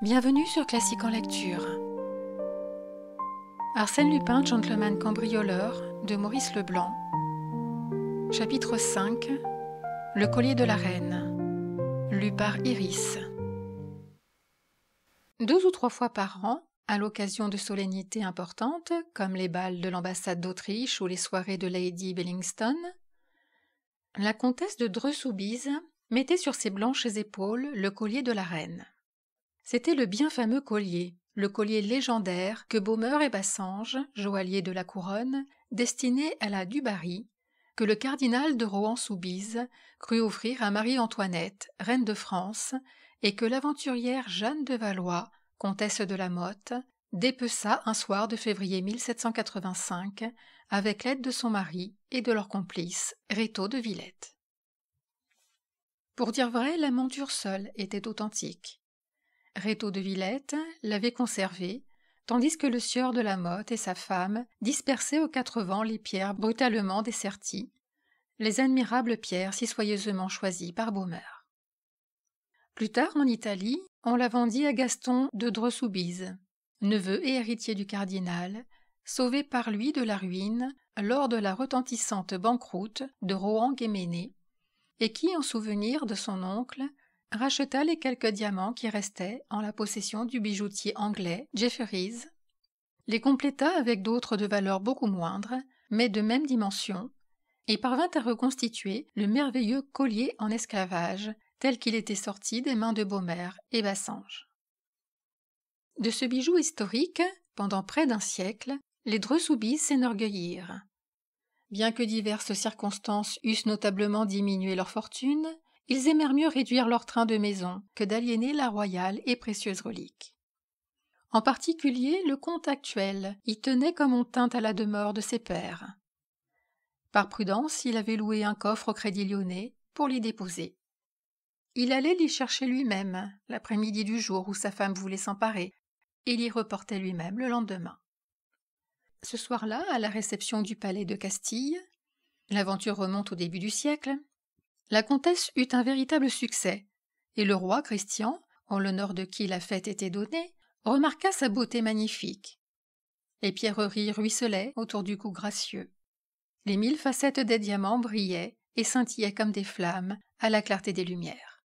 Bienvenue sur Classique en lecture. Arsène Lupin, gentleman cambrioleur de Maurice Leblanc. Chapitre 5. Le collier de la reine. Lu par Iris. 2 ou 3 fois par an, à l'occasion de solennités importantes, comme les bals de l'ambassade d'Autriche ou les soirées de Lady Bellingston, la comtesse de Dreux-Soubise mettait sur ses blanches épaules le collier de la reine. C'était le bien fameux collier, le collier légendaire que Baumeure et Bassange, joailliers de la couronne, destinaient à la du Barry, que le cardinal de Rohan-Soubise crut offrir à Marie-Antoinette, reine de France, et que l'aventurière Jeanne de Valois, comtesse de la Motte, dépeça un soir de février 1785 avec l'aide de son mari et de leur complice, Rétaux de Villette. Pour dire vrai, la monture seule était authentique. Rétaux de Villette l'avait conservée, tandis que le sieur de la Motte et sa femme dispersaient aux 4 vents les pierres brutalement desserties, les admirables pierres si soigneusement choisies par Baumeure. Plus tard, en Italie, on la vendit à Gaston de Dreux-Soubise, neveu et héritier du cardinal, sauvé par lui de la ruine lors de la retentissante banqueroute de Rohan-Guéméné, et qui, en souvenir de son oncle, racheta les quelques diamants qui restaient en la possession du bijoutier anglais Jefferies, les compléta avec d'autres de valeur beaucoup moindre, mais de même dimension, et parvint à reconstituer le merveilleux collier en esclavage tel qu'il était sorti des mains de Baumeure et Bassange. De ce bijou historique, pendant près d'1 siècle, les Dreux-Soubise s'enorgueillirent. Bien que diverses circonstances eussent notablement diminué leur fortune, ils aimèrent mieux réduire leur train de maison que d'aliéner la royale et précieuse relique. En particulier, le comte actuel y tenait comme on tint à la demeure de ses pères. Par prudence, il avait loué un coffre au Crédit Lyonnais pour l'y déposer. Il allait l'y chercher lui-même, l'après-midi du jour où sa femme voulait s'emparer, et l'y reportait lui-même le lendemain. Ce soir-là, à la réception du palais de Castille, l'aventure remonte au début du siècle, la comtesse eut un véritable succès, et le roi Christian, en l'honneur de qui la fête était donnée, remarqua sa beauté magnifique. Les pierreries ruisselaient autour du cou gracieux. Les 1000 facettes des diamants brillaient et scintillaient comme des flammes à la clarté des lumières.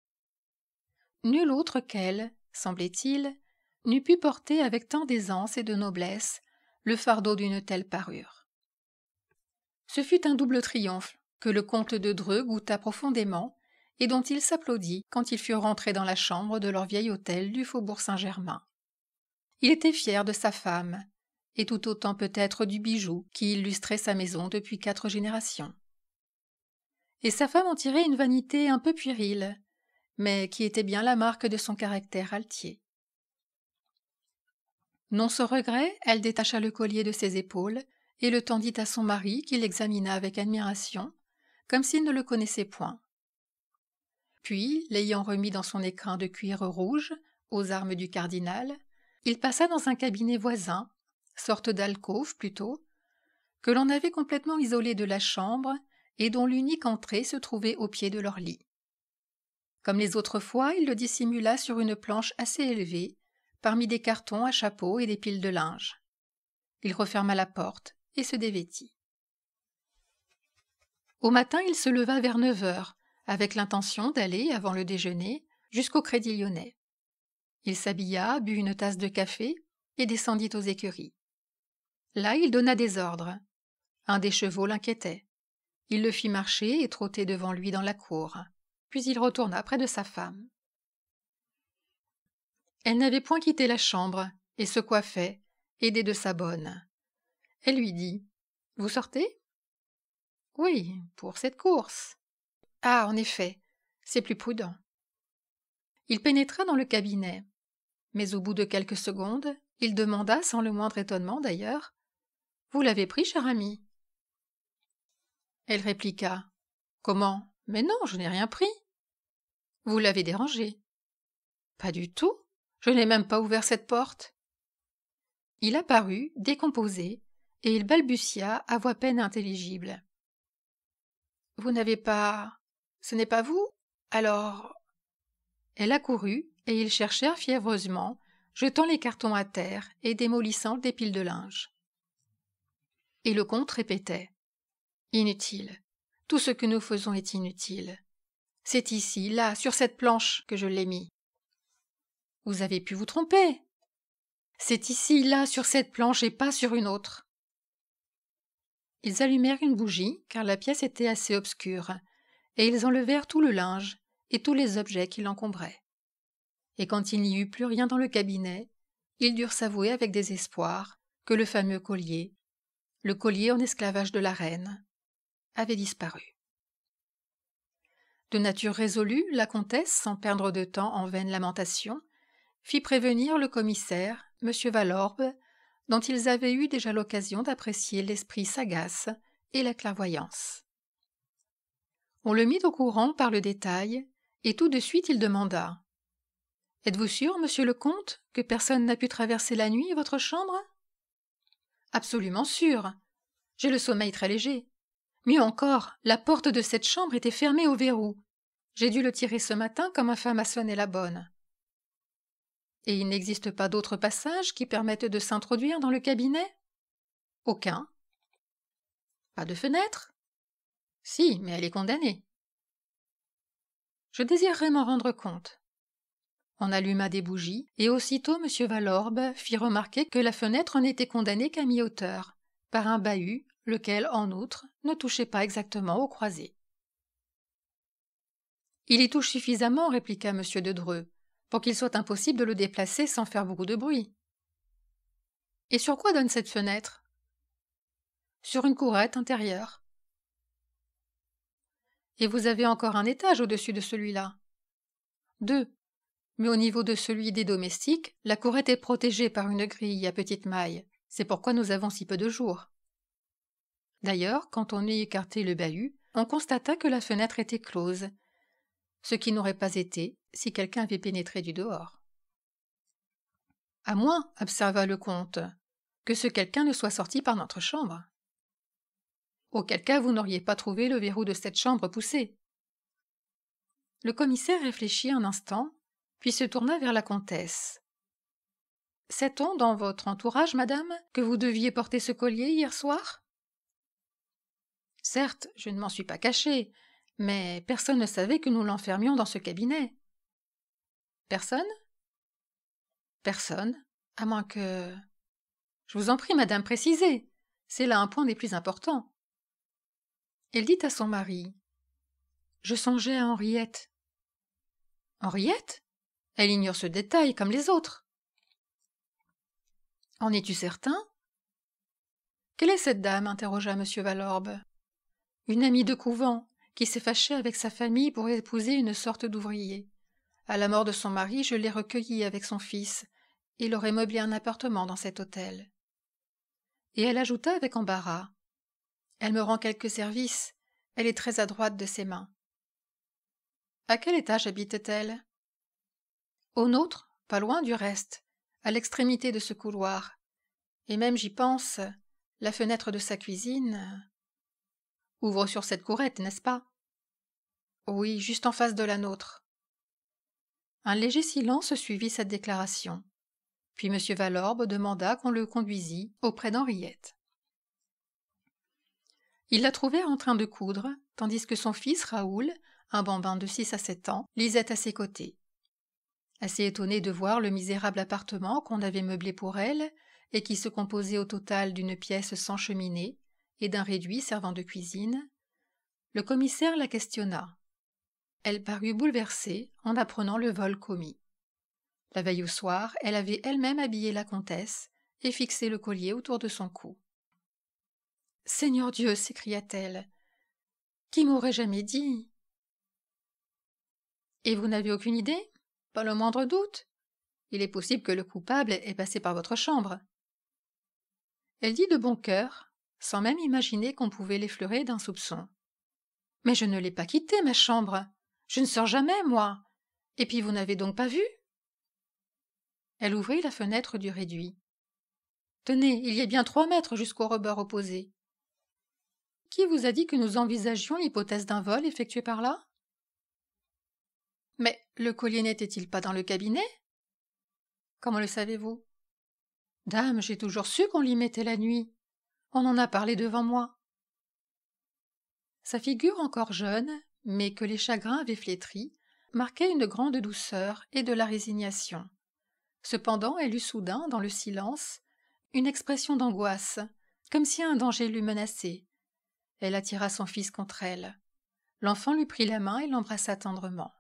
Nul autre qu'elle, semblait-il, n'eût pu porter avec tant d'aisance et de noblesse le fardeau d'une telle parure. Ce fut un double triomphe que le comte de Dreux goûta profondément et dont il s'applaudit quand ils furent rentrés dans la chambre de leur vieil hôtel du faubourg Saint-Germain. Il était fier de sa femme, et tout autant peut-être du bijou qui illustrait sa maison depuis 4 générations. Et sa femme en tirait une vanité un peu puérile, mais qui était bien la marque de son caractère altier. Non sans regret, elle détacha le collier de ses épaules et le tendit à son mari qui l'examina avec admiration, comme s'il ne le connaissait point. Puis, l'ayant remis dans son écrin de cuir rouge, aux armes du cardinal, il passa dans un cabinet voisin, sorte d'alcôve plutôt, que l'on avait complètement isolé de la chambre et dont l'unique entrée se trouvait au pied de leur lit. Comme les autres fois, il le dissimula sur une planche assez élevée, parmi des cartons à chapeau et des piles de linge. Il referma la porte et se dévêtit. Au matin, il se leva vers 9 heures, avec l'intention d'aller, avant le déjeuner, jusqu'au Crédit Lyonnais. Il s'habilla, but une tasse de café et descendit aux écuries. Là, il donna des ordres. Un des chevaux l'inquiétait. Il le fit marcher et trotter devant lui dans la cour. Puis il retourna près de sa femme. Elle n'avait point quitté la chambre et se coiffait, aidée de sa bonne. Elle lui dit « Vous sortez ?»« Oui, pour cette course. »« Ah, en effet, c'est plus prudent. » Il pénétra dans le cabinet, mais au bout de quelques secondes, il demanda, sans le moindre étonnement d'ailleurs, « Vous l'avez pris, cher ami ?» Elle répliqua « Comment ? Mais non, je n'ai rien pris. »« Vous l'avez dérangé. »« Pas du tout, je n'ai même pas ouvert cette porte. » Il apparut, décomposé, et il balbutia à voix peine intelligible. « Vous n'avez pas... Ce n'est pas vous ? Alors... » Elle accourut, et ils cherchèrent fiévreusement jetant les cartons à terre et démolissant des piles de linge. Et le comte répétait « Inutile. Tout ce que nous faisons est inutile. C'est ici, là, sur cette planche que je l'ai mis. » « Vous avez pu vous tromper. C'est ici, là, sur cette planche et pas sur une autre. » Ils allumèrent une bougie, car la pièce était assez obscure, et ils enlevèrent tout le linge et tous les objets qui l'encombraient. Et quand il n'y eut plus rien dans le cabinet, ils durent s'avouer avec désespoir que le fameux collier, le collier en esclavage de la reine, avait disparu. De nature résolue, la comtesse, sans perdre de temps en vaines lamentations, fit prévenir le commissaire, M. Valorbe, dont ils avaient eu déjà l'occasion d'apprécier l'esprit sagace et la clairvoyance. On le mit au courant par le détail, et tout de suite il demanda « Êtes-vous sûr, monsieur le comte, que personne n'a pu traverser la nuit votre chambre ?»« Absolument sûr. J'ai le sommeil très léger. Mieux encore, la porte de cette chambre était fermée au verrou. J'ai dû le tirer ce matin comme ma femme a sonné la bonne. » « Et il n'existe pas d'autre passage qui permette de s'introduire dans le cabinet ?»« Aucun. »« Pas de fenêtre ?»« Si, mais elle est condamnée. » « Je désirerais m'en rendre compte. » On alluma des bougies, et aussitôt M. Valorbe fit remarquer que la fenêtre n'était condamnée qu'à mi-hauteur, par un bahut, lequel, en outre, ne touchait pas exactement aux croisées. « Il y touche suffisamment, » répliqua M. de Dreux, « pour qu'il soit impossible de le déplacer sans faire beaucoup de bruit. »« Et sur quoi donne cette fenêtre ?»« Sur une courette intérieure. »« Et vous avez encore un étage au-dessus de celui-là ?»« Deux. Mais au niveau de celui des domestiques, la courette est protégée par une grille à petite maille. C'est pourquoi nous avons si peu de jour. » D'ailleurs, quand on eut écarté le bahut, on constata que la fenêtre était close, ce qui n'aurait pas été si quelqu'un avait pénétré du dehors. « À moins, » observa le comte, « que ce quelqu'un ne soit sorti par notre chambre. » « Auquel cas vous n'auriez pas trouvé le verrou de cette chambre poussé. » Le commissaire réfléchit un instant, puis se tourna vers la comtesse. « Sait-on dans votre entourage, madame, que vous deviez porter ce collier hier soir ?»« Certes, je ne m'en suis pas cachée, mais personne ne savait que nous l'enfermions dans ce cabinet. »« Personne ? » ?»« Personne, à moins que… » »« Je vous en prie, madame, précisez. C'est là un point des plus importants. » Elle dit à son mari « Je songeais à Henriette. »« Henriette ? Elle ignore ce détail comme les autres. »« En es-tu certain ? » ?»« Quelle est cette dame ?» interrogea M. Valorbe. « Une amie de couvent, qui s'est fâchée avec sa famille pour épouser une sorte d'ouvrier. À la mort de son mari, je l'ai recueillie avec son fils, et leur ai meublé un appartement dans cet hôtel. » Et elle ajouta avec embarras. « Elle me rend quelques services. Elle est très adroite de ses mains. » « À quel étage habite-t-elle ? » ?»« Au nôtre, pas loin du reste, à l'extrémité de ce couloir. Et même j'y pense, la fenêtre de sa cuisine… » « Ouvre sur cette courette, n'est-ce pas ? » ?»« Oui, juste en face de la nôtre. » Un léger silence suivit cette déclaration. Puis M. Valorbe demanda qu'on le conduisît auprès d'Henriette. Ils la trouvèrent en train de coudre, tandis que son fils Raoul, un bambin de 6 à 7 ans, lisait à ses côtés. Assez étonné de voir le misérable appartement qu'on avait meublé pour elle, et qui se composait au total d'une pièce sans cheminée et d'un réduit servant de cuisine, le commissaire la questionna. Elle parut bouleversée en apprenant le vol commis. La veille au soir, elle avait elle-même habillé la comtesse et fixé le collier autour de son cou. « Seigneur Dieu !» s'écria-t-elle. « Qui m'aurait jamais dit ?» « Et vous n'avez aucune idée ? Pas le moindre doute ? Il est possible que le coupable ait passé par votre chambre. » Elle dit de bon cœur, sans même imaginer qu'on pouvait l'effleurer d'un soupçon. « Mais je ne l'ai pas quittée, ma chambre. Je ne sors jamais, moi. Et puis vous n'avez donc pas vu ?» Elle ouvrit la fenêtre du réduit. « Tenez, il y a bien 3 mètres jusqu'au rebord opposé. » « Qui vous a dit que nous envisagions l'hypothèse d'un vol effectué par là ? » « Mais le collier n'était-il pas dans le cabinet ? » Comment le savez-vous? Dame, j'ai toujours su qu'on l'y mettait la nuit. On en a parlé devant moi. Sa figure encore jeune, mais que les chagrins avaient flétrie, marquait une grande douceur et de la résignation. Cependant, elle eut soudain, dans le silence, une expression d'angoisse, comme si un danger l'eût menacée. Elle attira son fils contre elle. L'enfant lui prit la main et l'embrassa tendrement.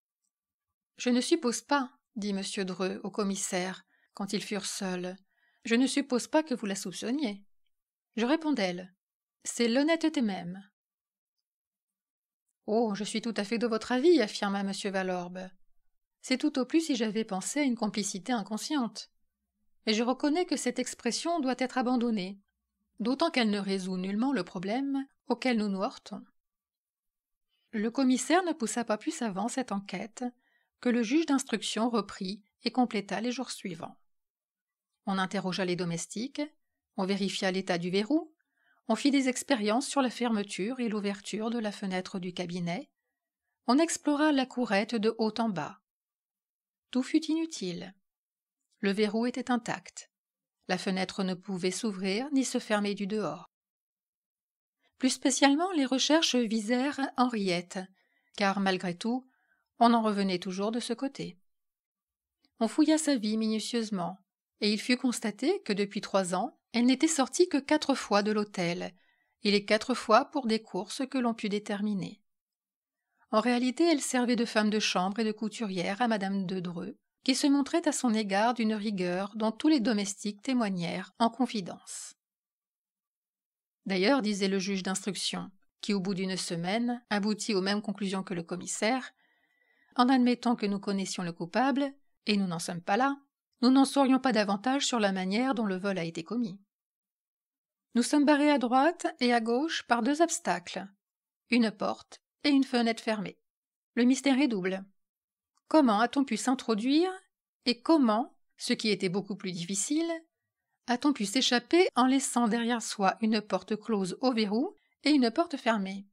« Je ne suppose pas, dit M. Dreux au commissaire, quand ils furent seuls, je ne suppose pas que vous la soupçonniez. Je réponds d'elle. C'est l'honnêteté même. Oh, je suis tout à fait de votre avis, affirma M. Valorbe. C'est tout au plus si j'avais pensé à une complicité inconsciente. Mais je reconnais que cette expression doit être abandonnée, d'autant qu'elle ne résout nullement le problème auquel nous nous heurtons. Le commissaire ne poussa pas plus avant cette enquête que le juge d'instruction reprit et compléta les jours suivants. On interrogea les domestiques, on vérifia l'état du verrou, on fit des expériences sur la fermeture et l'ouverture de la fenêtre du cabinet, on explora la courette de haut en bas. Tout fut inutile. Le verrou était intact. La fenêtre ne pouvait s'ouvrir ni se fermer du dehors. Plus spécialement, les recherches visèrent Henriette, car malgré tout, on en revenait toujours de ce côté. On fouilla sa vie minutieusement, et il fut constaté que depuis 3 ans, elle n'était sortie que 4 fois de l'hôtel, et les 4 fois pour des courses que l'on put déterminer. En réalité, elle servait de femme de chambre et de couturière à madame de Dreux, qui se montrait à son égard d'une rigueur dont tous les domestiques témoignèrent en confidence. D'ailleurs, disait le juge d'instruction, qui au bout d'une semaine aboutit aux mêmes conclusions que le commissaire, en admettant que nous connaissions le coupable, et nous n'en sommes pas là, nous n'en saurions pas davantage sur la manière dont le vol a été commis. Nous sommes barrés à droite et à gauche par 2 obstacles, une porte et une fenêtre fermée. Le mystère est double. Comment a-t-on pu s'introduire et comment, ce qui était beaucoup plus difficile, a-t-on pu s'échapper en laissant derrière soi une porte close au verrou et une porte fermée?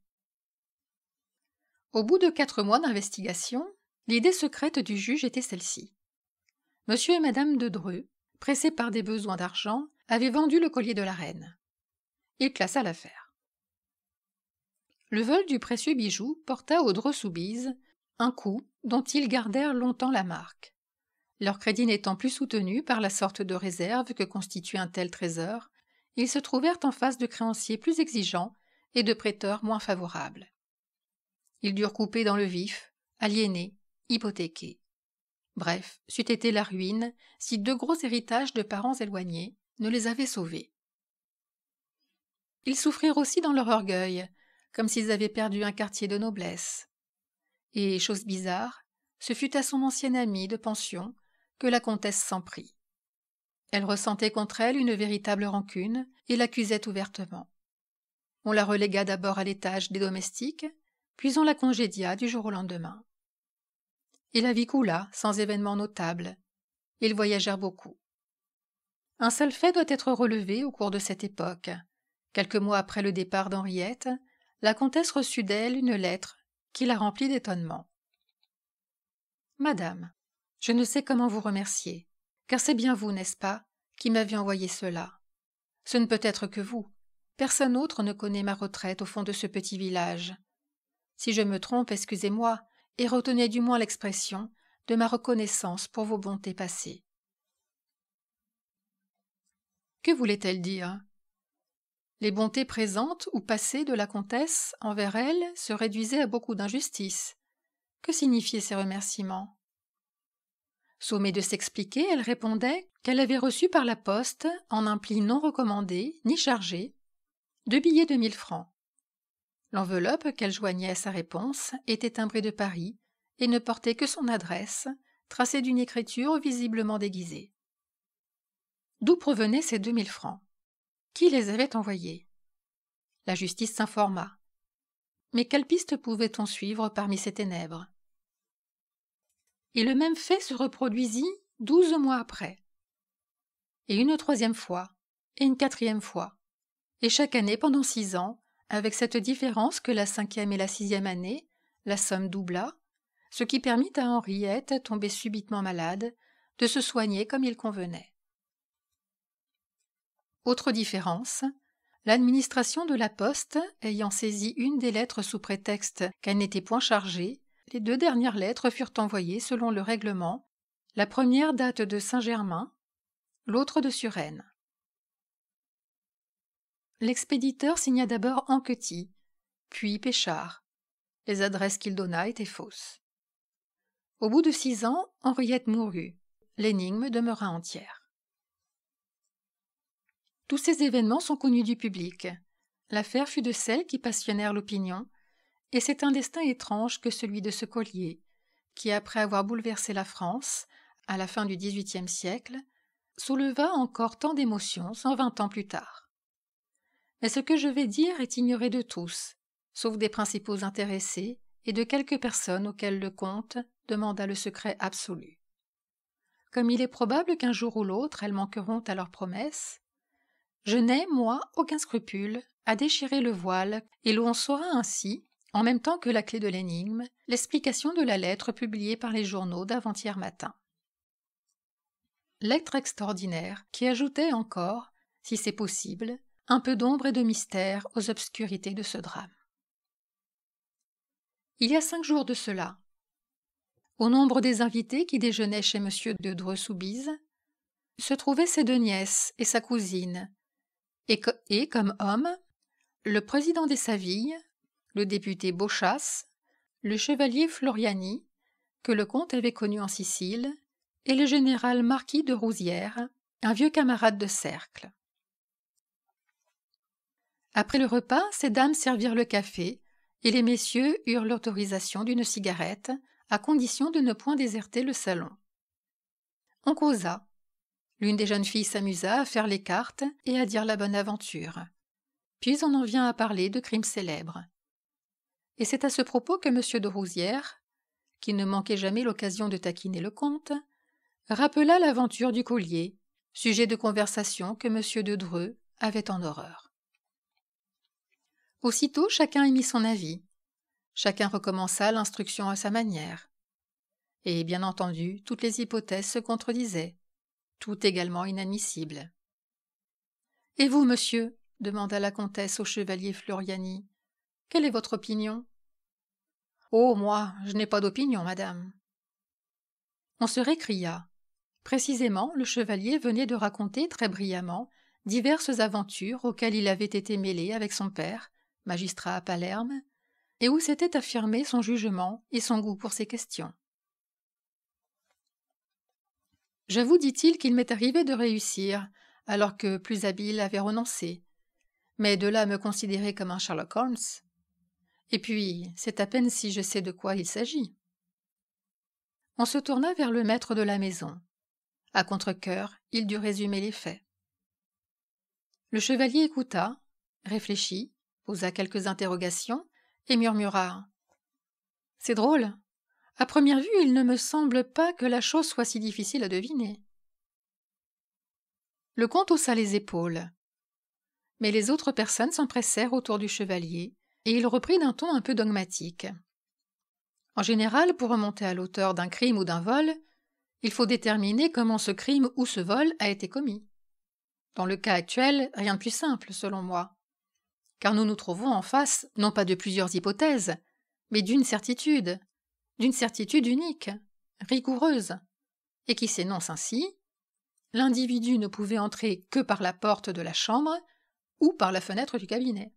Au bout de 4 mois d'investigation, l'idée secrète du juge était celle-ci. Monsieur et madame de Dreux, pressés par des besoins d'argent, avaient vendu le collier de la reine. Il classa l'affaire. Le vol du précieux bijou porta aux Dreux-Soubise un coup dont ils gardèrent longtemps la marque. Leur crédit n'étant plus soutenu par la sorte de réserve que constitue un tel trésor, ils se trouvèrent en face de créanciers plus exigeants et de prêteurs moins favorables. Ils durent couper dans le vif, aliénés, hypothéqués. Bref, c'eût été la ruine si 2 gros héritages de parents éloignés ne les avaient sauvés. Ils souffrirent aussi dans leur orgueil, comme s'ils avaient perdu un quartier de noblesse. Et, chose bizarre, ce fut à son ancienne amie de pension que la comtesse s'en prit. Elle ressentait contre elle une véritable rancune et l'accusait ouvertement. On la relégua d'abord à l'étage des domestiques, puis on la congédia du jour au lendemain. Et la vie coula sans événements notables. Ils voyagèrent beaucoup. Un seul fait doit être relevé au cours de cette époque. Quelques mois après le départ d'Henriette, la comtesse reçut d'elle une lettre qui la remplit d'étonnement. « Madame, je ne sais comment vous remercier, car c'est bien vous, n'est-ce pas, qui m'avez envoyé cela. Ce ne peut être que vous. Personne autre ne connaît ma retraite au fond de ce petit village. Si je me trompe, excusez-moi, et retenez du moins l'expression de ma reconnaissance pour vos bontés passées. » Que voulait-elle dire? Les bontés présentes ou passées de la comtesse envers elle se réduisaient à beaucoup d'injustice. Que signifiaient ces remerciements? Sommée de s'expliquer, elle répondait qu'elle avait reçu par la poste, en un pli non recommandé ni chargé, 2 billets de 1000 francs. L'enveloppe qu'elle joignait à sa réponse était timbrée de Paris et ne portait que son adresse, tracée d'une écriture visiblement déguisée. D'où provenaient ces 2000 francs? Qui les avait envoyés? La justice s'informa. Mais quelle piste pouvait-on suivre parmi ces ténèbres? Et le même fait se reproduisit 12 mois après. Et une 3e fois, et une 4e fois, et chaque année pendant 6 ans, avec cette différence que la 5e et la 6e année, la somme doubla, ce qui permit à Henriette, tombée subitement malade, de se soigner comme il convenait. Autre différence, l'administration de la poste ayant saisi une des lettres sous prétexte qu'elle n'était point chargée, les 2 dernières lettres furent envoyées selon le règlement, la première date de Saint-Germain, l'autre de Suresnes. L'expéditeur signa d'abord Anquetil, puis Péchard. Les adresses qu'il donna étaient fausses. Au bout de 6 ans, Henriette mourut. L'énigme demeura entière. Tous ces événements sont connus du public. L'affaire fut de celles qui passionnèrent l'opinion, et c'est un destin étrange que celui de ce collier, qui, après avoir bouleversé la France, à la fin du XVIIIe siècle, souleva encore tant d'émotions 120 ans plus tard. Mais ce que je vais dire est ignoré de tous, sauf des principaux intéressés et de quelques personnes auxquelles le comte demanda le secret absolu. Comme il est probable qu'un jour ou l'autre elles manqueront à leurs promesses, je n'ai, moi, aucun scrupule à déchirer le voile et l'on saura ainsi, en même temps que la clé de l'énigme, l'explication de la lettre publiée par les journaux d'avant-hier matin. Lettre extraordinaire qui ajoutait encore, si c'est possible, un peu d'ombre et de mystère aux obscurités de ce drame. Il y a 5 jours de cela, au nombre des invités qui déjeunaient chez M. de Dreux-Soubise, se trouvaient ses 2 nièces et sa cousine, et comme hommes, le président des Savilles, le député Beauchasse, le chevalier Floriani, que le comte avait connu en Sicile, et le général marquis de Rouzières, un vieux camarade de cercle. Après le repas, ces dames servirent le café, et les messieurs eurent l'autorisation d'une cigarette, à condition de ne point déserter le salon. On causa. L'une des jeunes filles s'amusa à faire les cartes et à dire la bonne aventure. Puis on en vient à parler de crimes célèbres. Et c'est à ce propos que M. de Rouzières, qui ne manquait jamais l'occasion de taquiner le comte, rappela l'aventure du collier, sujet de conversation que M. de Dreux avait en horreur. Aussitôt chacun émit son avis. Chacun recommença l'instruction à sa manière. Et bien entendu, toutes les hypothèses se contredisaient, tout également inadmissibles. « Et vous, monsieur ?» demanda la comtesse au chevalier Floriani. « Quelle est votre opinion ?»« Oh, moi, je n'ai pas d'opinion, madame. » On se récria. Précisément, le chevalier venait de raconter très brillamment diverses aventures auxquelles il avait été mêlé avec son père, magistrat à Palerme, et où s'était affirmé son jugement et son goût pour ces questions. « J'avoue, dit-il, qu'il m'est arrivé de réussir, alors que plus habile avait renoncé. Mais de là à me considérer comme un Sherlock Holmes. Et puis, c'est à peine si je sais de quoi il s'agit. » On se tourna vers le maître de la maison. À contre-cœur, il dut résumer les faits. Le chevalier écouta, réfléchit, posa quelques interrogations et murmura « C'est drôle. À première vue, il ne me semble pas que la chose soit si difficile à deviner. » Le comte haussa les épaules. Mais les autres personnes s'empressèrent autour du chevalier, et il reprit d'un ton un peu dogmatique. En général, pour remonter à l'auteur d'un crime ou d'un vol, il faut déterminer comment ce crime ou ce vol a été commis. Dans le cas actuel, rien de plus simple, selon moi. Car nous nous trouvons en face, non pas de plusieurs hypothèses, mais d'une certitude unique, rigoureuse, et qui s'énonce ainsi: l'individu ne pouvait entrer que par la porte de la chambre ou par la fenêtre du cabinet.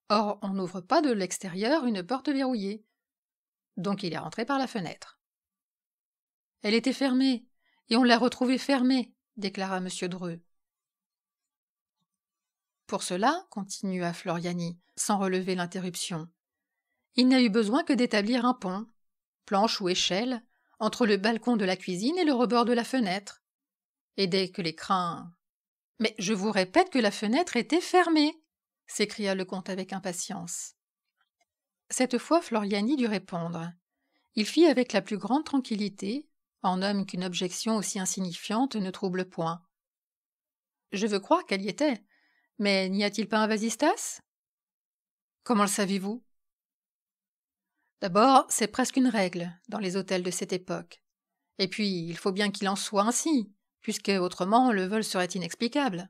Or, on n'ouvre pas de l'extérieur une porte verrouillée. Donc il est rentré par la fenêtre. « Elle était fermée, et on l'a retrouvée fermée, » déclara M. Dreux. Pour cela, continua Floriani, sans relever l'interruption, il n'a eu besoin que d'établir un pont, planche ou échelle, entre le balcon de la cuisine et le rebord de la fenêtre. Et dès que l'écrin... « Mais je vous répète que la fenêtre était fermée !» s'écria le comte avec impatience. Cette fois, Floriani dut répondre. Il fit avec la plus grande tranquillité, en homme qu'une objection aussi insignifiante ne trouble point. « Je veux croire qu'elle y était, mais n'y a-t-il pas un vasistas ?»« Comment le savez-vous ?» D'abord, c'est presque une règle dans les hôtels de cette époque. Et puis, il faut bien qu'il en soit ainsi, puisque autrement le vol serait inexplicable.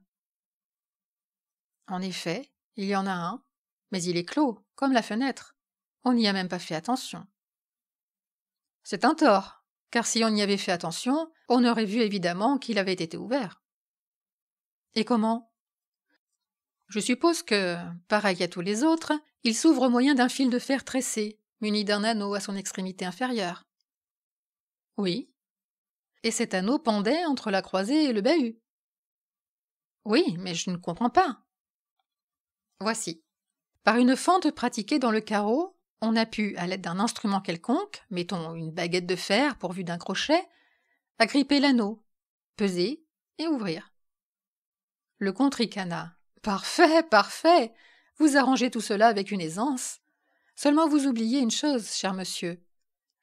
En effet, il y en a un, mais il est clos, comme la fenêtre. On n'y a même pas fait attention. C'est un tort, car si on y avait fait attention, on aurait vu évidemment qu'il avait été ouvert. Et comment? Je suppose que, pareil à tous les autres, il s'ouvre au moyen d'un fil de fer tressé, muni d'un anneau à son extrémité inférieure. Oui. Et cet anneau pendait entre la croisée et le bahut. Oui, mais je ne comprends pas. Voici. Par une fente pratiquée dans le carreau, on a pu, à l'aide d'un instrument quelconque, mettons une baguette de fer pourvue d'un crochet, agripper l'anneau, peser et ouvrir. Le comte ricana. Parfait, parfait. Vous arrangez tout cela avec une aisance. Seulement vous oubliez une chose, cher monsieur,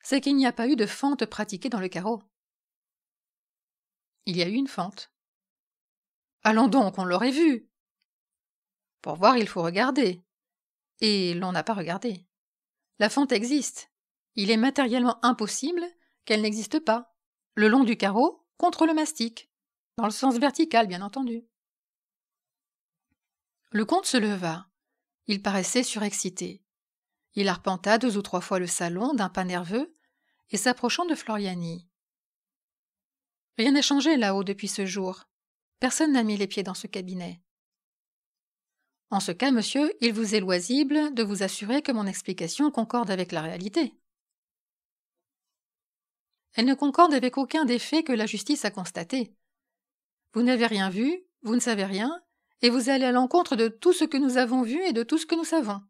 c'est qu'il n'y a pas eu de fente pratiquée dans le carreau. Il y a eu une fente. Allons donc, on l'aurait vue. Pour voir, il faut regarder. Et l'on n'a pas regardé. La fente existe. Il est matériellement impossible qu'elle n'existe pas. Le long du carreau contre le mastic. Dans le sens vertical, bien entendu. Le comte se leva. Il paraissait surexcité. Il arpenta 2 ou 3 fois le salon d'un pas nerveux et s'approchant de Floriani. Rien n'a changé là-haut depuis ce jour. Personne n'a mis les pieds dans ce cabinet. En ce cas, monsieur, il vous est loisible de vous assurer que mon explication concorde avec la réalité. Elle ne concorde avec aucun des faits que la justice a constatés. Vous n'avez rien vu, vous ne savez rien, et vous allez à l'encontre de tout ce que nous avons vu et de tout ce que nous savons.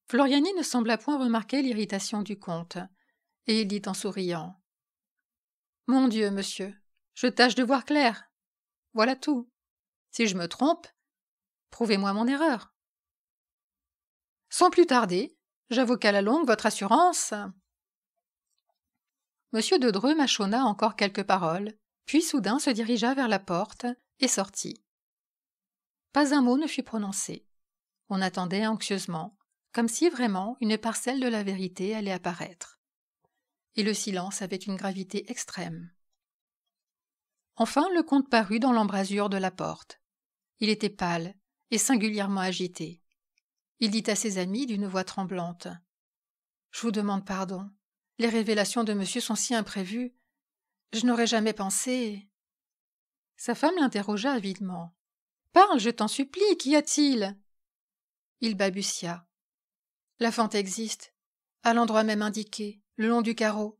Floriani ne sembla point remarquer l'irritation du comte, et il dit en souriant. « Mon Dieu, monsieur, je tâche de voir clair. Voilà tout. Si je me trompe, prouvez-moi mon erreur. » Sans plus tarder, j'avoue à la longue votre assurance. Monsieur de Dreux mâchonna encore quelques paroles, puis soudain se dirigea vers la porte et sortit. Pas un mot ne fut prononcé. On attendait anxieusement, comme si vraiment une parcelle de la vérité allait apparaître. Et le silence avait une gravité extrême. Enfin, le comte parut dans l'embrasure de la porte. Il était pâle et singulièrement agité. Il dit à ses amis d'une voix tremblante. « Je vous demande pardon. Les révélations de monsieur sont si imprévues. Je n'aurais jamais pensé. » Sa femme l'interrogea avidement. « Parle, je t'en supplie, qu'y a-t-il » Il balbutia. « La fente existe, à l'endroit même indiqué, le long du carreau. »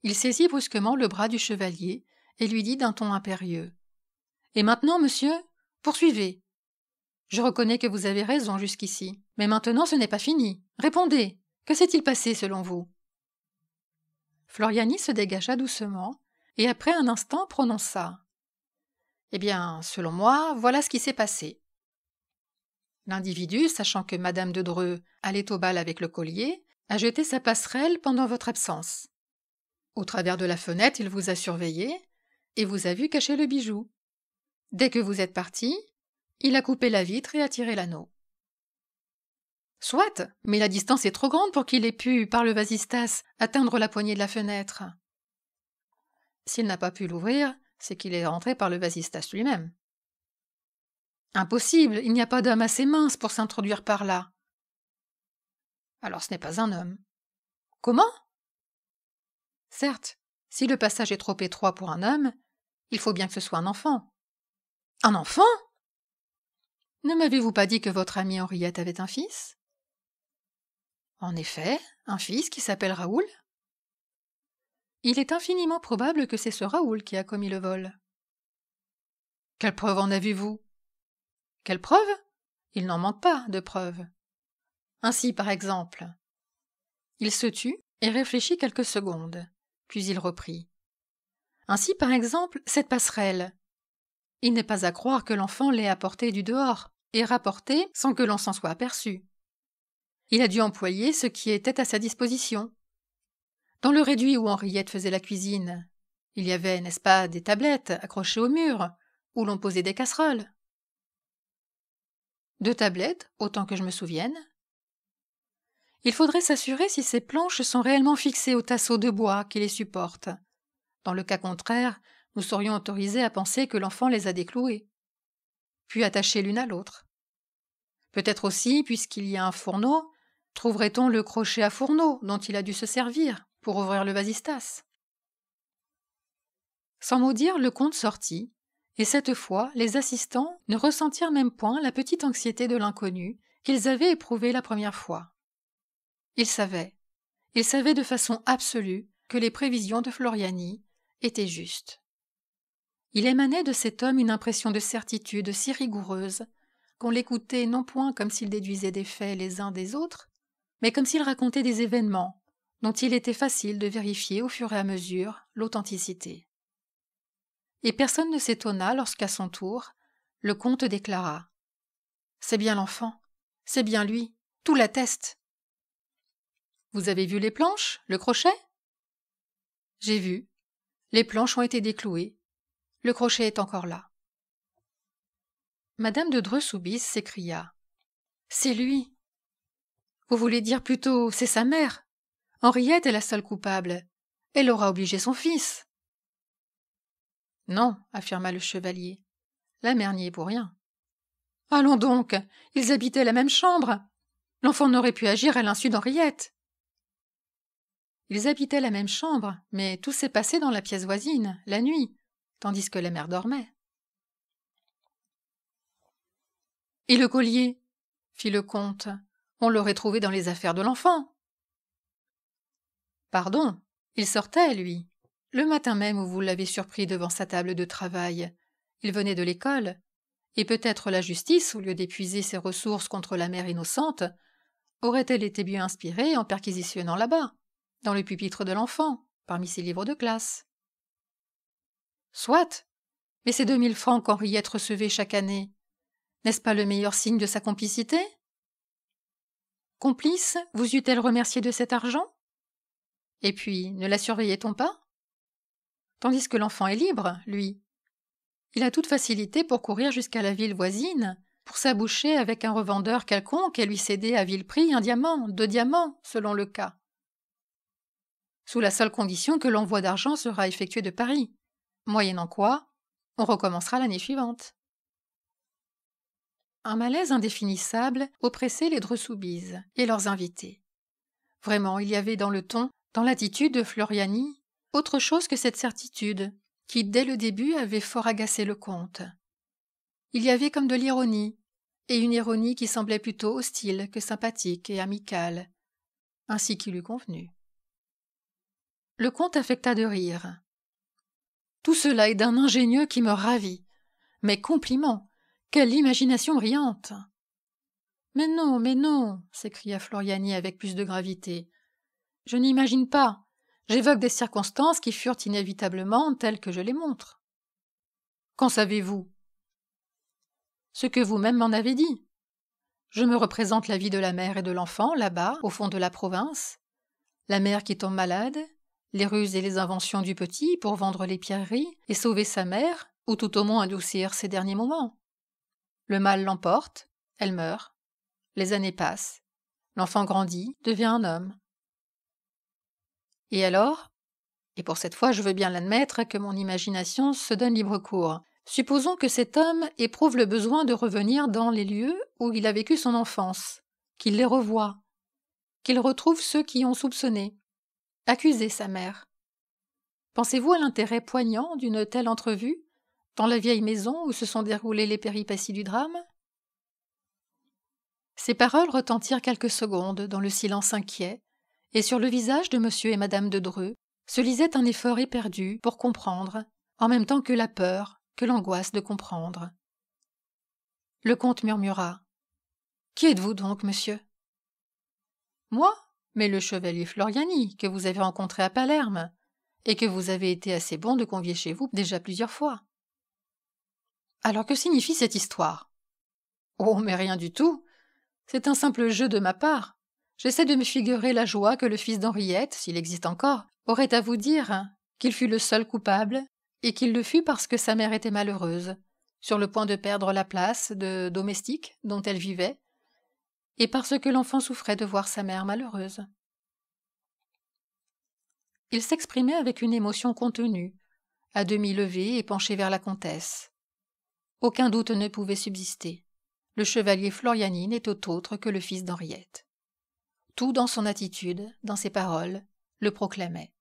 Il saisit brusquement le bras du chevalier et lui dit d'un ton impérieux. « Et maintenant, monsieur, poursuivez. Je reconnais que vous avez raison jusqu'ici, mais maintenant ce n'est pas fini. Répondez, que s'est-il passé selon vous ?» Floriani se dégagea doucement et après un instant prononça. « Eh bien, selon moi, voilà ce qui s'est passé. » L'individu, sachant que madame de Dreux allait au bal avec le collier, a jeté sa passerelle pendant votre absence. Au travers de la fenêtre, il vous a surveillé et vous a vu cacher le bijou. Dès que vous êtes parti, il a coupé la vitre et a tiré l'anneau. Soit, mais la distance est trop grande pour qu'il ait pu, par le vasistas, atteindre la poignée de la fenêtre. S'il n'a pas pu l'ouvrir, c'est qu'il est rentré par le vasistas lui-même. Impossible, il n'y a pas d'homme assez mince pour s'introduire par là. Alors ce n'est pas un homme. Comment? Certes, si le passage est trop étroit pour un homme, il faut bien que ce soit un enfant. Un enfant? Ne m'avez-vous pas dit que votre amie Henriette avait un fils? En effet, un fils qui s'appelle Raoul. Il est infiniment probable que c'est ce Raoul qui a commis le vol. Quelle preuve en avez-vous? Quelle preuve? Il n'en manque pas de preuves. Ainsi, par exemple. Il se tut et réfléchit quelques secondes, puis il reprit. Ainsi, par exemple, cette passerelle. Il n'est pas à croire que l'enfant l'ait apportée du dehors et rapportée sans que l'on s'en soit aperçu. Il a dû employer ce qui était à sa disposition. Dans le réduit où Henriette faisait la cuisine, il y avait, n'est-ce pas, des tablettes accrochées au mur, où l'on posait des casseroles. 2 tablettes, autant que je me souvienne. Il faudrait s'assurer si ces planches sont réellement fixées au tasseau de bois qui les supporte. Dans le cas contraire, nous serions autorisés à penser que l'enfant les a déclouées, puis attachées l'une à l'autre. Peut-être aussi, puisqu'il y a un fourneau, trouverait-on le crochet à fourneau dont il a dû se servir pour ouvrir le vasistas. Sans mot dire, le comte sortit, et cette fois, les assistants ne ressentirent même point la petite anxiété de l'inconnu qu'ils avaient éprouvée la première fois. Ils savaient de façon absolue que les prévisions de Floriani étaient justes. Il émanait de cet homme une impression de certitude si rigoureuse qu'on l'écoutait non point comme s'il déduisait des faits les uns des autres, mais comme s'il racontait des événements dont il était facile de vérifier au fur et à mesure l'authenticité. Et personne ne s'étonna lorsqu'à son tour, le comte déclara « C'est bien l'enfant, c'est bien lui, tout l'atteste. » « Vous avez vu les planches, le crochet ?»« J'ai vu. Les planches ont été déclouées. Le crochet est encore là. » Madame de Dreux-Soubise s'écria. « C'est lui. Vous voulez dire plutôt, c'est sa mère. Henriette est la seule coupable. Elle aura obligé son fils. » « Non, » affirma le chevalier. « La mère n'y est pour rien. »« Allons donc, ils habitaient la même chambre. L'enfant n'aurait pu agir à l'insu d'Henriette. » Ils habitaient la même chambre, mais tout s'est passé dans la pièce voisine, la nuit, tandis que la mère dormait. « Et le collier ?» fit le comte. « On l'aurait trouvé dans les affaires de l'enfant. » « Pardon, il sortait, lui. Le matin même où vous l'avez surpris devant sa table de travail. Il venait de l'école. Et peut-être la justice, au lieu d'épuiser ses ressources contre la mère innocente, aurait-elle été mieux inspirée en perquisitionnant là-bas, dans le pupitre de l'enfant, parmi ses livres de classe. Soit, mais ces 2000 francs qu'Henriette recevait chaque année, n'est-ce pas le meilleur signe de sa complicité? Complice, vous eût-elle remercié de cet argent? Et puis, ne la surveillait-on pas? Tandis que l'enfant est libre, lui. Il a toute facilité pour courir jusqu'à la ville voisine, pour s'aboucher avec un revendeur quelconque et lui céder à vil prix 1 diamant, 2 diamants, selon le cas. Sous la seule condition que l'envoi d'argent sera effectué de Paris, moyennant quoi on recommencera l'année suivante. Un malaise indéfinissable oppressait les Dreux-Soubise et leurs invités. Vraiment, il y avait dans le ton, dans l'attitude de Floriani, autre chose que cette certitude, qui, dès le début, avait fort agacé le comte. Il y avait comme de l'ironie, et une ironie qui semblait plutôt hostile que sympathique et amicale, ainsi qu'il eût convenu. Le comte affecta de rire. « Tout cela est d'un ingénieux qui me ravit. Mes compliments, quelle imagination brillante !»« Mais non, s'écria Floriani avec plus de gravité. Je n'imagine pas. J'évoque des circonstances qui furent inévitablement telles que je les montre. »« Qu'en savez-vous ?»« Ce que vous-même m'en avez dit. Je me représente la vie de la mère et de l'enfant, là-bas, au fond de la province. La mère qui tombe malade, les ruses et les inventions du petit pour vendre les pierreries et sauver sa mère, ou tout au moins adoucir ses derniers moments. Le mal l'emporte, elle meurt. Les années passent. L'enfant grandit, devient un homme. Et alors, et pour cette fois je veux bien l'admettre que mon imagination se donne libre cours, supposons que cet homme éprouve le besoin de revenir dans les lieux où il a vécu son enfance, qu'il les revoie, qu'il retrouve ceux qui ont soupçonné, accusé sa mère. Pensez-vous à l'intérêt poignant d'une telle entrevue dans la vieille maison où se sont déroulées les péripéties du drame? Ces paroles retentirent quelques secondes dans le silence inquiet, et sur le visage de monsieur et madame de Dreux se lisait un effort éperdu pour comprendre, en même temps que la peur, que l'angoisse de comprendre. Le comte murmura. « Qui êtes-vous donc, monsieur ?»« Moi, mais le chevalier Floriani, que vous avez rencontré à Palerme, et que vous avez été assez bon de convier chez vous déjà plusieurs fois. »« Alors que signifie cette histoire ?»« Oh, mais rien du tout. C'est un simple jeu de ma part. J'essaie de me figurer la joie que le fils d'Henriette, s'il existe encore, aurait à vous dire qu'il fut le seul coupable, et qu'il le fut parce que sa mère était malheureuse, sur le point de perdre la place de domestique dont elle vivait, et parce que l'enfant souffrait de voir sa mère malheureuse. Il s'exprimait avec une émotion contenue, à demi levé et penché vers la comtesse. Aucun doute ne pouvait subsister. Le chevalier Floriani n'était autre que le fils d'Henriette. Tout dans son attitude, dans ses paroles, le proclamait.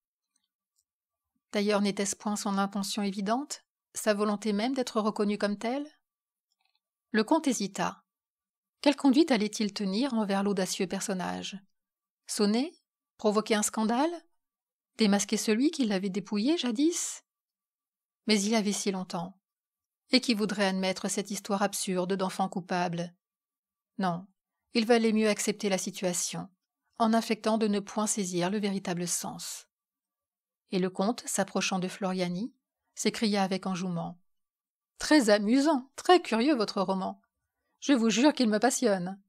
D'ailleurs, n'était-ce point son intention évidente, sa volonté même d'être reconnu comme tel? Le comte hésita. Quelle conduite allait-il tenir envers l'audacieux personnage? Sonner? Provoquer un scandale? Démasquer celui qui l'avait dépouillé jadis? Mais il avait si longtemps. Et qui voudrait admettre cette histoire absurde d'enfant coupable? Non, il valait mieux accepter la situation, en affectant de ne point saisir le véritable sens. Et le comte, s'approchant de Floriani, s'écria avec enjouement. « Très amusant, très curieux votre roman. Je vous jure qu'il me passionne.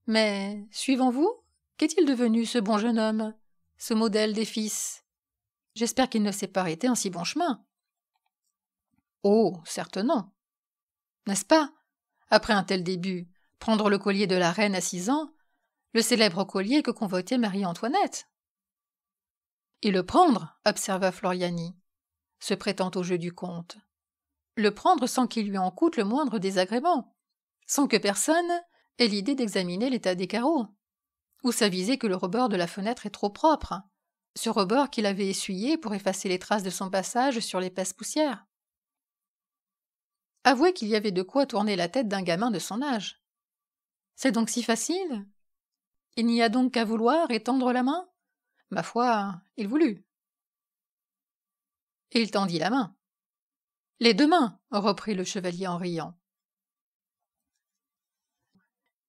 Mais, suivant-vous, qu'est-il devenu ce bon jeune homme, ce modèle des fils? J'espère qu'il ne s'est pas arrêté en si bon chemin. » « Oh, certes non. N'est-ce pas, après un tel début, prendre le collier de la reine à 6 ans, le célèbre collier que convoitait Marie-Antoinette? » « Et le prendre, observa Floriani, se prêtant au jeu du comte. Le prendre sans qu'il lui en coûte le moindre désagrément, sans que personne ait l'idée d'examiner l'état des carreaux, ou s'aviser que le rebord de la fenêtre est trop propre, ce rebord qu'il avait essuyé pour effacer les traces de son passage sur l'épaisse poussière. Avouez qu'il y avait de quoi tourner la tête d'un gamin de son âge. C'est donc si facile? Il n'y a donc qu'à vouloir et tendre la main? Ma foi, il voulut. Et il tendit la main. « Les 2 mains, reprit le chevalier en riant.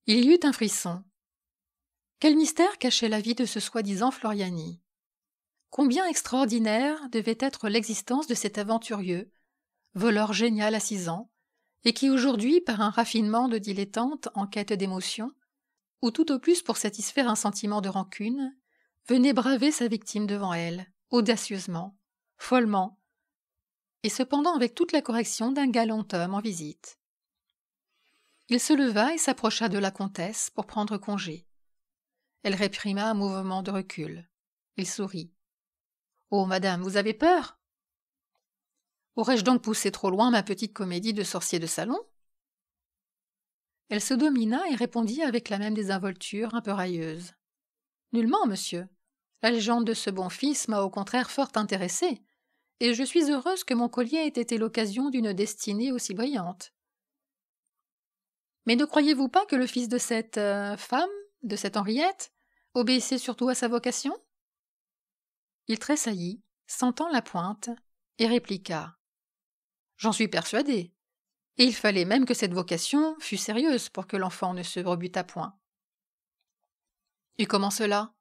Il y eut un frisson. Quel mystère cachait la vie de ce soi-disant Floriani? Combien extraordinaire devait être l'existence de cet aventurieux, voleur génial à 6 ans, et qui aujourd'hui, par un raffinement de dilettante en quête d'émotion, ou tout au plus pour satisfaire un sentiment de rancune, venait braver sa victime devant elle, audacieusement, follement, et cependant avec toute la correction d'un galant homme en visite. Il se leva et s'approcha de la comtesse pour prendre congé. Elle réprima un mouvement de recul. Il sourit. « Oh, madame, vous avez peur? Aurais-je donc poussé trop loin ma petite comédie de sorcier de salon ?» Elle se domina et répondit avec la même désinvolture un peu railleuse. « Nullement, monsieur. La légende de ce bon fils m'a au contraire fort intéressée, et je suis heureuse que mon collier ait été l'occasion d'une destinée aussi brillante. Mais ne croyez-vous pas que le fils de cette femme, de cette Henriette, obéissait surtout à sa vocation? » Il tressaillit, sentant la pointe, et répliqua. « J'en suis persuadé. Et il fallait même que cette vocation fût sérieuse pour que l'enfant ne se rebutât point. » « Et comment cela? » ?»«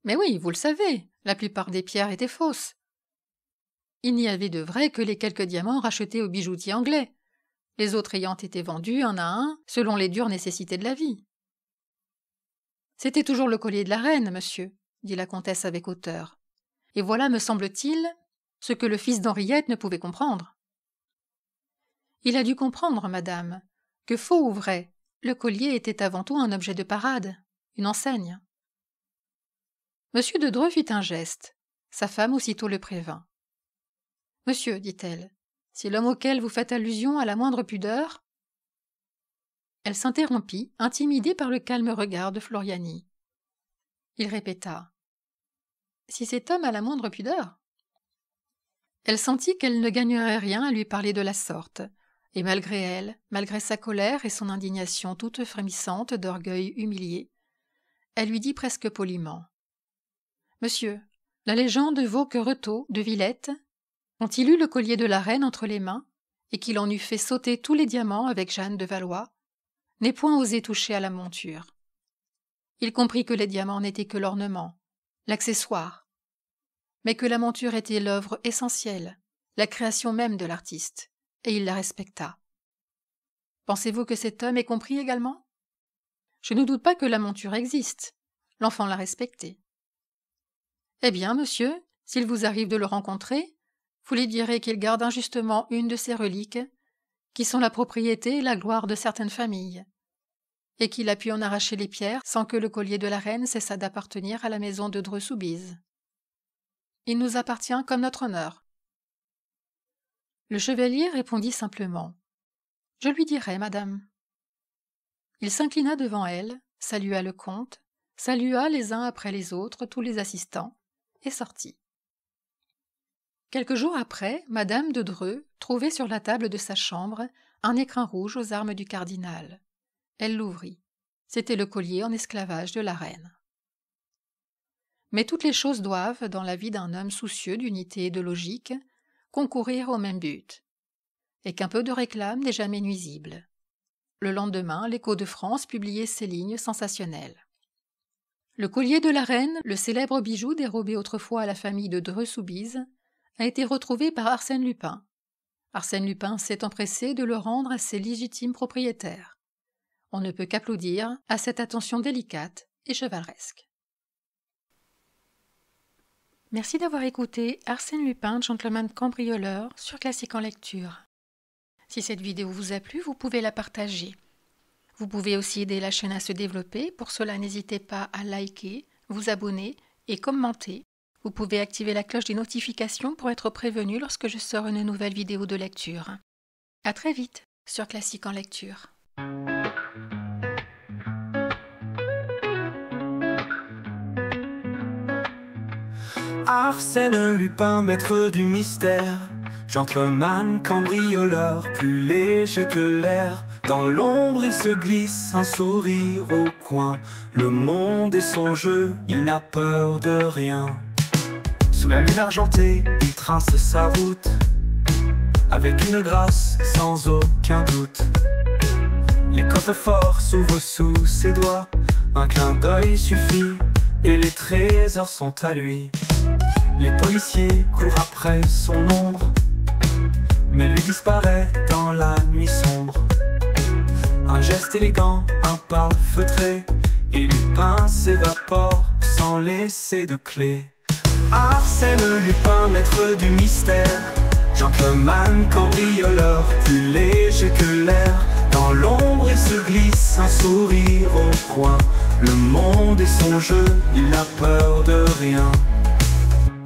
Mais oui, vous le savez, la plupart des pierres étaient fausses. Il n'y avait de vrai que les quelques diamants rachetés aux bijoutiers anglais, les autres ayant été vendus un à un selon les dures nécessités de la vie. « C'était toujours le collier de la reine, monsieur, » dit la comtesse avec hauteur. « Et voilà, me semble-t-il, ce que le fils d'Henriette ne pouvait comprendre. » « Il a dû comprendre, madame, que faux ou vrai, le collier était avant tout un objet de parade, une enseigne. » Monsieur de Dreux fit un geste. Sa femme aussitôt le prévint. « Monsieur, dit-elle, si l'homme auquel vous faites allusion a la moindre pudeur… » Elle s'interrompit, intimidée par le calme regard de Floriani. Il répéta. « Si cet homme a la moindre pudeur ?» Elle sentit qu'elle ne gagnerait rien à lui parler de la sorte, et malgré elle, malgré sa colère et son indignation toute frémissante d'orgueil humilié, elle lui dit presque poliment. « Monsieur, la légende vaut que Retaux, de Villette, quand il eut le collier de la reine entre les mains, et qu'il en eut fait sauter tous les diamants avec Jeanne de Valois, n'ait point osé toucher à la monture. Il comprit que les diamants n'étaient que l'ornement, l'accessoire, mais que la monture était l'œuvre essentielle, la création même de l'artiste, et il la respecta. Pensez-vous que cet homme ait compris également? Je ne doute pas que la monture existe. L'enfant l'a respectée. Eh bien, monsieur, s'il vous arrive de le rencontrer, vous lui direz qu'il garde injustement une de ces reliques, qui sont la propriété et la gloire de certaines familles, et qu'il a pu en arracher les pierres sans que le collier de la reine cessât d'appartenir à la maison de Dreux-Soubise. Il nous appartient comme notre honneur. Le chevalier répondit simplement « Je lui dirai, madame. » Il s'inclina devant elle, salua le comte, salua les uns après les autres tous les assistants, et sortit. Quelques jours après, madame de Dreux trouvait sur la table de sa chambre un écrin rouge aux armes du cardinal. Elle l'ouvrit. C'était le collier en esclavage de la reine. Mais toutes les choses doivent, dans la vie d'un homme soucieux d'unité et de logique, concourir au même but, et qu'un peu de réclame n'est jamais nuisible. Le lendemain, l'Écho de France publiait ces lignes sensationnelles. Le collier de la reine, le célèbre bijou dérobé autrefois à la famille de Dreux-Soubise, a été retrouvé par Arsène Lupin. Arsène Lupin s'est empressé de le rendre à ses légitimes propriétaires. On ne peut qu'applaudir à cette attention délicate et chevaleresque. Merci d'avoir écouté Arsène Lupin, gentleman cambrioleur sur Classique en lecture. Si cette vidéo vous a plu, vous pouvez la partager. Vous pouvez aussi aider la chaîne à se développer. Pour cela, n'hésitez pas à liker, vous abonner et commenter. Vous pouvez activer la cloche des notifications pour être prévenu lorsque je sors une nouvelle vidéo de lecture. À très vite sur Classique en lecture. Arsène Lupin, maître du mystère, gentleman cambrioleur, plus léger que l'air. Dans l'ombre il se glisse un sourire au coin. Le monde est son jeu, il n'a peur de rien. Sous la lune argentée, il trace sa route, avec une grâce sans aucun doute. Les coffres-forts s'ouvrent sous ses doigts, un clin d'œil suffit, et les trésors sont à lui. Les policiers courent après son ombre, mais lui disparaît dans la nuit sombre. Un geste élégant, un pas feutré, et Lupin s'évapore sans laisser de clé. Arsène Lupin, maître du mystère, gentleman cambrioleur, plus léger que l'air. Dans l'ombre il se glisse un sourire au coin. Le monde est son jeu, il n'a peur de rien.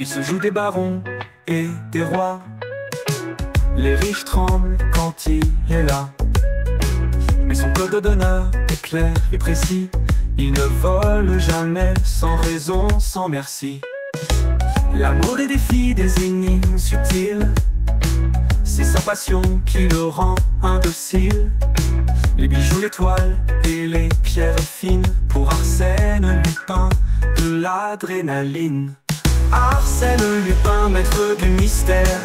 Il se joue des barons et des rois. Les riches tremblent quand il est là. Mais son code d'honneur est clair et précis. Il ne vole jamais sans raison, sans merci. L'amour des défis, des énigmes subtiles, c'est sa passion qui le rend indocile. Les bijoux, les toiles et les pierres fines, pour Arsène Lupin, de l'adrénaline. Arsène Lupin, maître du mystère,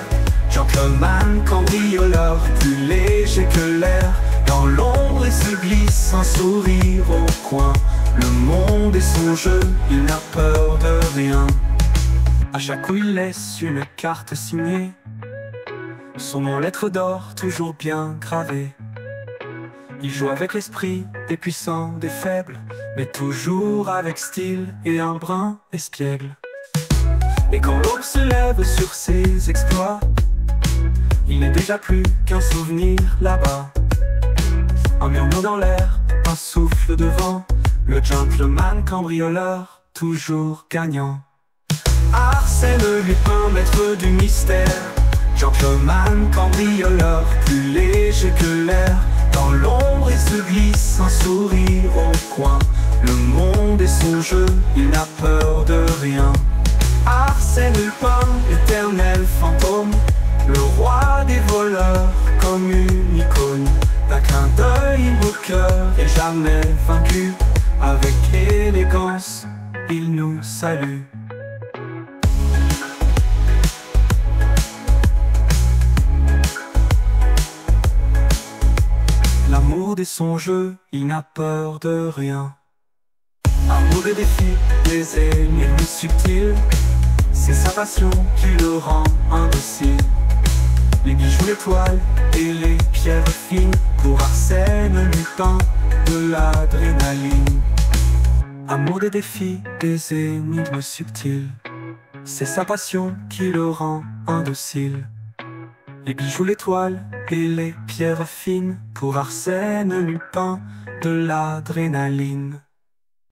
gentleman cambrioleur, plus léger que l'air. Dans l'ombre il se glisse un sourire au coin. Le monde est son jeu, il n'a peur de rien. À chaque coup il laisse une carte signée, son nom lettre d'or toujours bien gravée. Il joue avec l'esprit des puissants, des faibles, mais toujours avec style et un brin espiègle. Et quand l'aube se lève sur ses exploits, il n'est déjà plus qu'un souvenir là-bas. Un murmure dans l'air, un souffle de vent, le gentleman cambrioleur, toujours gagnant. Arsène Lupin, maître du mystère, gentleman cambrioleur, plus léger que l'air. Dans l'ombre il se glisse un sourire au coin. Le monde est son jeu, il n'a peur de rien. Arsène Lupin, éternel fantôme, le roi des voleurs, comme une icône. D'un clin d'œil moqueur et jamais vaincu, avec élégance, il nous salue. L'amour de son jeu, il n'a peur de rien. Amour des défis, des énigmes subtiles, c'est sa passion qui le rend indocile. Les bijoux, les toiles et les pierres fines, pour Arsène Lupin, de l'adrénaline. Amour des défis, des énigmes subtiles, c'est sa passion qui le rend indocile. les bijoux, les toiles et les pierres fines. Pour Arsène Lupin, de l'adrénaline.